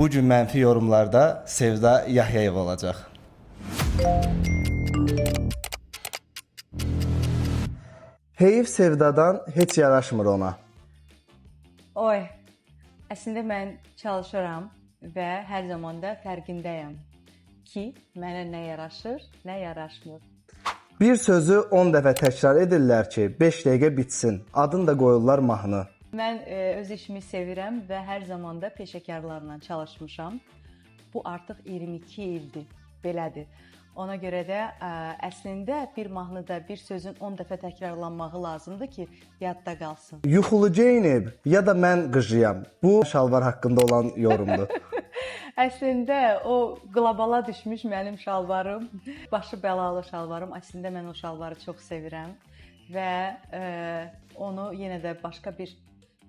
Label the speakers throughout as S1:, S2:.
S1: Bu gün mənfi yorumlarda Sevda Yahyayev olacaq. Heyif Sevdadan heç yaraşmır ona.
S2: Oy, əslində mən çalışıram və hər zaman da fərqindəyəm ki, mənə nə yaraşır, nə yaraşmır.
S1: Bir sözü 10 dəfə təkrar edirlər ki, 5 dəqiqə bitsin. Adını da qoyurlar mahnı.
S2: Mən öz işimi sevirəm və hər zaman da peşəkarlarla çalışmışam. Bu artıq 22 ildir, belədir. Ona görə də əslində bir mahnıda bir sözün 10 dəfə təkrarlanması lazımdır ki, yadda qalsın.
S1: Yuxulu geyinib ya da mən qıcıyam. Bu şalvar haqqında olan yorumdur.
S2: Əslində o qlobala düşmüş mənim şalvarım, başı bəlalı şalvarım. Əslində mən o şalvarı çox sevirəm və onu yenə də başqa bir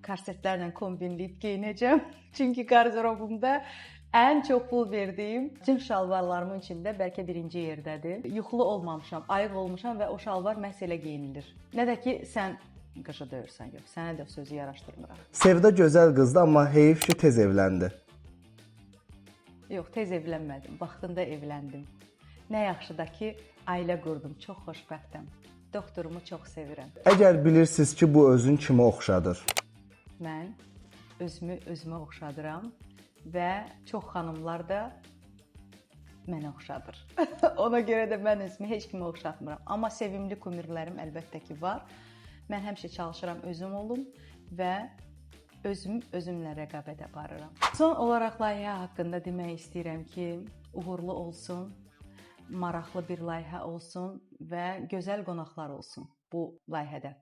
S2: korsetlərlə kombinləyib geyinəcəm. Çünki qarderobumda ən çox pul verdiyim bütün şalvarlarımın içində bəlkə birinci yerdədir. Yuxulu olmamışam, ayıq olmuşam və o şalvar məhz elə geyinilir. Nə də ki, sən qışı döyürsən, yox, sənə də sözü yaraşdırmıram.
S1: Sevda gözəl qızdı, amma heyif ki tez evləndi.
S2: Yox, tez evlənmədim, vaxtında evləndim. Nə yaxşı da ki, ailə qurdum, çox xoşbəxtəm. Doktorumu çox sevirəm.
S1: Əgər bilirsiniz ki, bu özün kimə oxşadır?
S2: Mən özümə oxşadıram və çox xanımlar da mənə oxşadır. Ona görə də mən özümü heç kimə oxşatmıram. Amma sevimli kumirlərim əlbəttə ki var. Mən həmişə çalışıram özüm olum və özümlə rəqabət aparıram. Son olaraq layihə haqqında demək istəyirəm ki, uğurlu olsun, maraqlı bir layihə olsun və gözəl qonaqlar olsun bu layihədə.